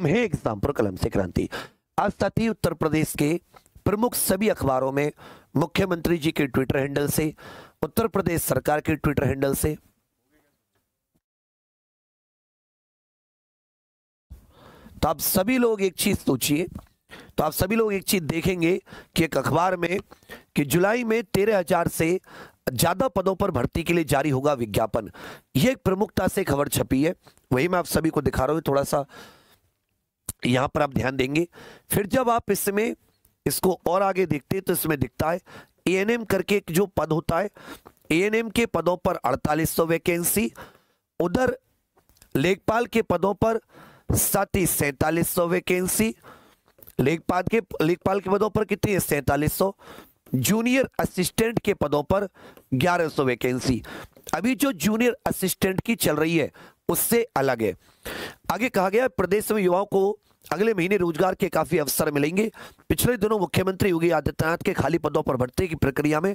हम हैं एग्जाम पर कलम से क्रांति। आज साथ ही उत्तर प्रदेश के प्रमुख सभी अखबारों में मुख्यमंत्री जी के ट्विटर हैंडल से, उत्तर प्रदेश सरकार के ट्विटर हैंडल से, तो आप सभी लोग एक चीज सोचिए, तो आप सभी लोग एक चीज देखेंगे कि एक अखबार में कि जुलाई में 13,000 से ज्यादा पदों पर भर्ती के लिए जारी होगा विज्ञापन। यह एक प्रमुखता से खबर छपी है, वही मैं आप सभी को दिखा रहा हूं, थोड़ा सा यहां पर आप ध्यान देंगे। फिर जब आप इसमें इसको और आगे देखते हैं तो इसमें दिखता है एएनएम करके एक जो पद होता है, एएनएम के पदों पर 4800 वैकेंसी, उधर लेखपाल के पदों पर 4700 वैकेंसी, लेखपाल के पदों पर कितनी है 4700, जूनियर असिस्टेंट के पदों पर 1100 वैकेंसी। अभी जो जूनियर असिस्टेंट की चल रही है उससे अलग है। आगे कहा गया प्रदेश में युवाओं को अगले महीने रोजगार के काफी अवसर मिलेंगे। पिछले दिनों मुख्यमंत्री योगी आदित्यनाथ के खाली पदों पर भर्ती की प्रक्रिया में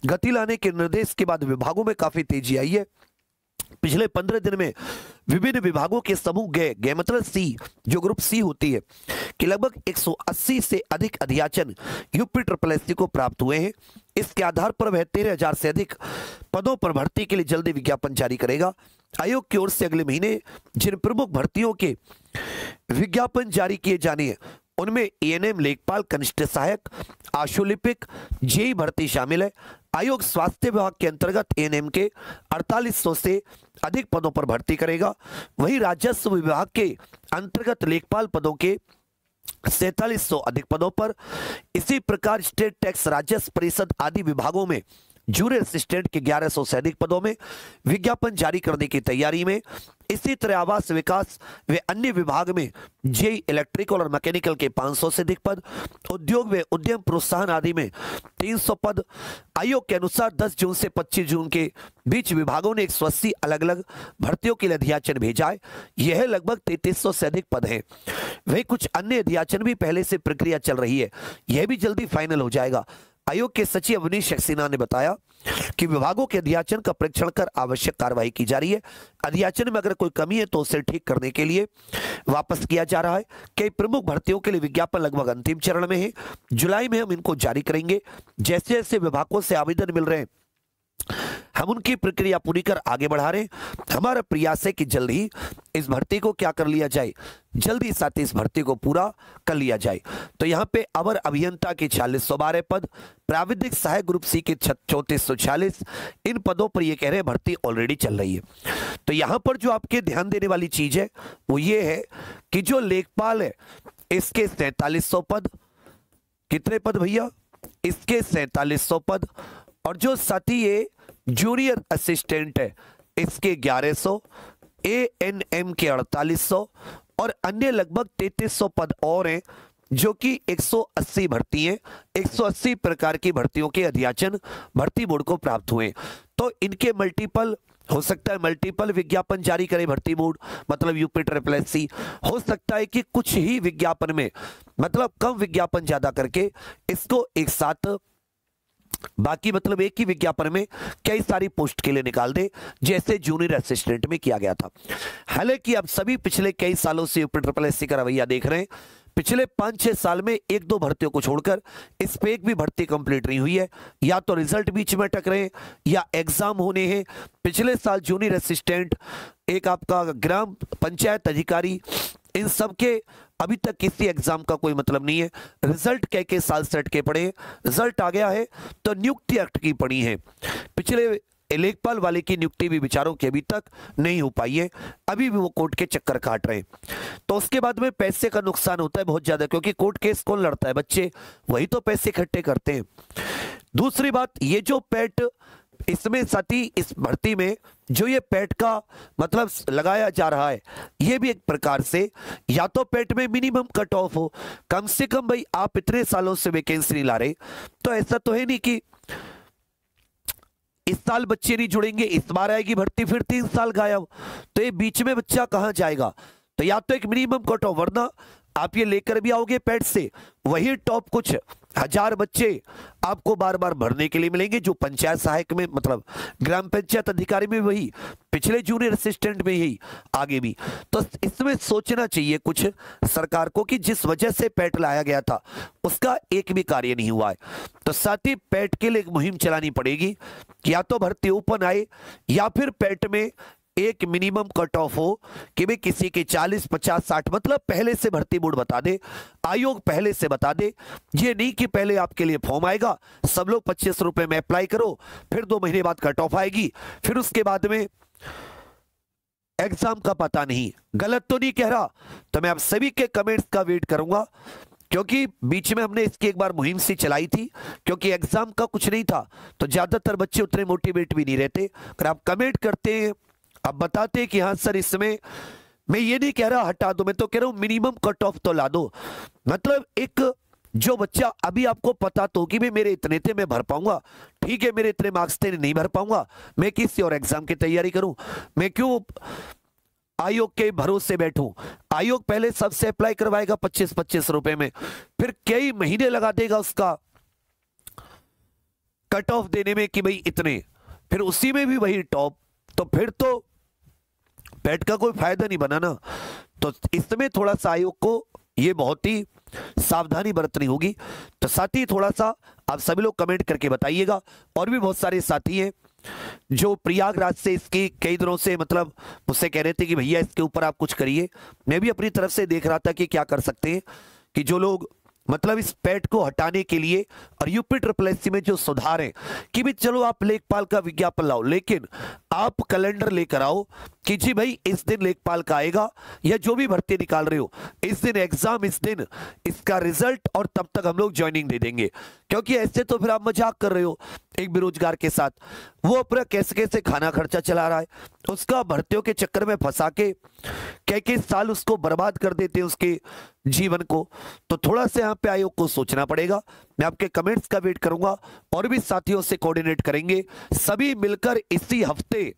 गति लाने के निर्देश के बाद विभागों में काफी तेजी आई है। पिछले 15 दिन में विभिन्न विभागों के समूह गए मतलब सी, जो ग्रुप सी होती है, कि लगभग 180 से अधिक अध्याचन यूपी SSSC को प्राप्त हुए हैं। इसके आधार पर वह 13,000 से अधिक पदों पर भर्ती के लिए जल्दी विज्ञापन जारी करेगा। आयोग की ओर से अगले महीने जिन प्रमुख भर्तियों के विज्ञापन जारी किए जाने हैं उनमें एएनएम, लेखपाल, कनिष्ठ सहायक, आशुलिपिक, जेई भर्ती शामिल है। आयोग स्वास्थ्य विभाग के अंतर्गत एएनएम के 4800 से अधिक पदों पर भर्ती करेगा। वहीं राजस्व विभाग के अंतर्गत लेखपाल पदों के 4700 अधिक पदों पर, इसी प्रकार स्टेट टैक्स, राजस्व परिषद आदि विभागों में जूनियर असिस्टेंट के 1100 से अधिक पदों में विज्ञापन जारी करने की तैयारी में। इसी तरह आवास विकास व अन्य विभाग में जेई, इलेक्ट्रिकल और मैकेनिकल के 500 से अधिक पद, उद्योग व उद्यम प्रोत्साहन आदि में 300 पद। आयोग के अनुसार 10 जून से 25 जून के बीच विभागों ने 180 अलग अलग भर्तियों के लिए अध्याचन भेजा है। यह लगभग 3300 से अधिक पद हैं। वही कुछ अन्य अध्याचन भी पहले से प्रक्रिया चल रही है, यह भी जल्दी फाइनल हो जाएगा। आयोग के सचिव अवनीश सक्सेना ने बताया कि विभागों के अध्याचन का परीक्षण कर आवश्यक कार्रवाई की जा रही है। अध्याचन में अगर कोई कमी है तो उसे ठीक करने के लिए वापस किया जा रहा है। कई प्रमुख भर्तियों के लिए विज्ञापन लगभग अंतिम चरण में है। जुलाई में हम इनको जारी करेंगे। जैसे जैसे विभागों से आवेदन मिल रहे हैं हम उनकी प्रक्रिया पूरी कर आगे बढ़ा रहे हैं। हमारा प्रयास है कि जल्द ही इस भर्ती को क्या कर लिया जाए, जल्दी साथ ही इस भर्ती को पूरा कर लिया जाए। तो यहाँ पे अवर अभियंता के 4612 पद, प्राविधिक सहायक ग्रुप सी के 3446, इन पदों पर ये कह रहे हैं भर्ती ऑलरेडी चल रही है। तो यहाँ पर जो आपके ध्यान देने वाली चीज है वो ये है कि जो लेखपाल है इसके 4700 पद, कितने पद भैया, इसके 4700 पद, और जो साथ ही ये जूनियर असिस्टेंट है इसके 1100, एएनएम के 4800 और अन्य लगभग 3300 पद और हैं जो कि 180 भर्ती हैं। 180 प्रकार की भर्तियों के अध्याचन भर्ती बोर्ड को प्राप्त हुए। तो इनके मल्टीपल हो सकता है, मल्टीपल विज्ञापन जारी करे भर्ती बोर्ड, मतलब यूपी SSSC। हो सकता है कि कुछ ही विज्ञापन में, मतलब कम विज्ञापन ज्यादा करके इसको एक साथ, बाकी मतलब एक ही विज्ञापन में कई सारी पोस्ट के लिए निकाल दे, जैसे जूनियर असिस्टेंट में किया गया था। हालांकि अब सभी पिछले कई सालों से यूपी SSSC का रवैया देख रहे हैं। पिछले 5-6 साल में 1-2 भर्तियों को छोड़कर इस पे एक भी भर्ती कंप्लीट नहीं हुई है। या तो रिजल्ट बीच में अटक रहे हैं या एग्जाम होने हैं। पिछले साल जूनियर असिस्टेंट, एक आपका ग्राम पंचायत अधिकारी, इन सब के अभी तक किसी एग्जाम का कोई मतलब नहीं है। रिजल्ट कह के साल से अटके पड़े हैं। रिजल्ट आ गया है तो नियुक्ति अटकी पड़ी है। पिछले लेखपाल वाले की नियुक्ति भी विचारों की अभी तक नहीं हो पाई है, अभी भी वो कोर्ट के चक्कर काट रहे हैं। तो उसके बाद में पैसे का नुकसान होता है बहुत ज्यादा, क्योंकि कोर्ट केस कौन लड़ता है, बच्चे, वही तो पैसे इकट्ठे करते हैं। दूसरी बात, ये जो पैट, इसमें साथ ही इस भर्ती में जो ये पैट का मतलब लगाया जा रहा है, ये भी एक प्रकार से या तो पैट में मिनिमम कट ऑफ हो, कम से कम भाई आप इतने सालों से वैकेंसी नहीं ला रहे, तो ऐसा तो है नहीं कि इस साल बच्चे नहीं जुड़ेंगे, इस बार आएगी भर्ती फिर 3 साल गायब, तो ये बीच में बच्चा कहां जाएगा। तो या तो एक मिनिमम कट ऑफ, वरना आप ये लेकर भी आओगे पैट से, वही टॉप कुछ 1000 बच्चे आपको बार बार भरने के लिए मिलेंगे, जो पंचायत सहायक में मतलब ग्राम पंचायत अधिकारी में वही, पिछले जूनियर असिस्टेंट में यही, आगे भी। तो इसमें सोचना चाहिए कुछ सरकार को कि जिस वजह से पैट लाया गया था उसका एक भी कार्य नहीं हुआ है। तो साथ ही पैट के लिए एक मुहिम चलानी पड़ेगी कि या तो भर्ती ओपन आए या फिर पैट में एक मिनिमम कट ऑफ हो कि भाई किसी के 40, 50, 60, मतलब पहले से भर्ती बोर्ड बता दे, आयोग पहले से बता दे। ये नहीं कि पहले आपके लिए फॉर्म आएगा, सब लोग 25 रुपए में अप्लाई करो, फिर 2 महीने बाद कट ऑफ आएगी, फिर उसके बाद में एग्जाम का पता नहीं। गलत तो नहीं कह रहा, तो मैं आप सभी के कमेंट्स का वेट करूंगा, क्योंकि बीच में हमने इसकी एक बार मुहिम सी चलाई थी, क्योंकि एग्जाम का कुछ नहीं था तो ज्यादातर बच्चे उतने मोटिवेट भी नहीं रहते। अगर आप कमेंट करते हैं, आप बताते हैं कि हाँ सर इसमें, मैं ये नहीं कह रहा हटा दो, मैं तो कह रहा हूं मिनिमम कट ऑफ तो ला दो। मतलब एक जो बच्चा अभी आपको पता तो कि भाई मेरे इतने थे मैं भर पाऊंगा, ठीक है मेरे इतने मार्क्स थे नहीं भर पाऊंगा, मैं किसी और एग्जाम की तैयारी करूं, मैं क्यों आयोग के भरोसे बैठूं। आयोग पहले सबसे अप्लाई करवाएगा 25-25 रुपए में, फिर कई महीने लगा देगा उसका कट ऑफ देने में कि भाई इतने, फिर उसी में भी वही टॉप, तो फिर तो पैट का कोई फायदा नहीं बना ना। तो इसमें थोड़ा सा आयोग को ये बहुत ही सावधानी बरतनी होगी। तो साथ ही थोड़ा सा आप सभी लोग कमेंट करके बताइएगा। और भी बहुत सारे साथी हैं जो प्रयागराज से इसकी कई दिनों से मतलब मुझसे कह रहे थे कि भैया इसके ऊपर आप कुछ करिए। मैं भी अपनी तरफ से देख रहा था कि क्या कर सकते हैं, कि जो लोग मतलब इस पैट को हटाने के लिए और यूपी SSS में जो सुधार है कि भी चलो आप लेखपाल का विज्ञापन लाओ, लेकिन आप कैलेंडर लेकर आओ कि जी भाई इस दिन लेखपाल का आएगा, या जो भी भर्ती निकाल रहे हो इस दिन एग्जाम, इस दिन इसका रिजल्ट, और तब तक हम लोग ज्वाइनिंग दे देंगे। क्योंकि ऐसे तो फिर आप मजाक कर रहे हो एक बेरोजगार के साथ, वो अपना कैसे कैसे खाना खर्चा चला रहा है, उसका भर्तियों के चक्कर में फंसा के कई साल उसको बर्बाद कर देते हैं उसके जीवन को। तो थोड़ा सा यहाँ पे आयोग को सोचना पड़ेगा। मैं आपके कमेंट्स का वेट करूंगा और भी साथियों से कोऑर्डिनेट करेंगे, सभी मिलकर इसी हफ्ते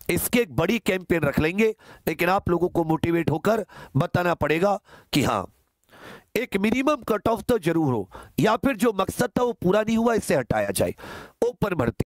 इसके एक बड़ी कैंपेन रख लेंगे। लेकिन आप लोगों को मोटिवेट होकर बताना पड़ेगा कि हाँ एक मिनिमम कट ऑफ तो जरूर हो, या फिर जो मकसद था वो पूरा नहीं हुआ इसे हटाया जाए। ओपन भर्ती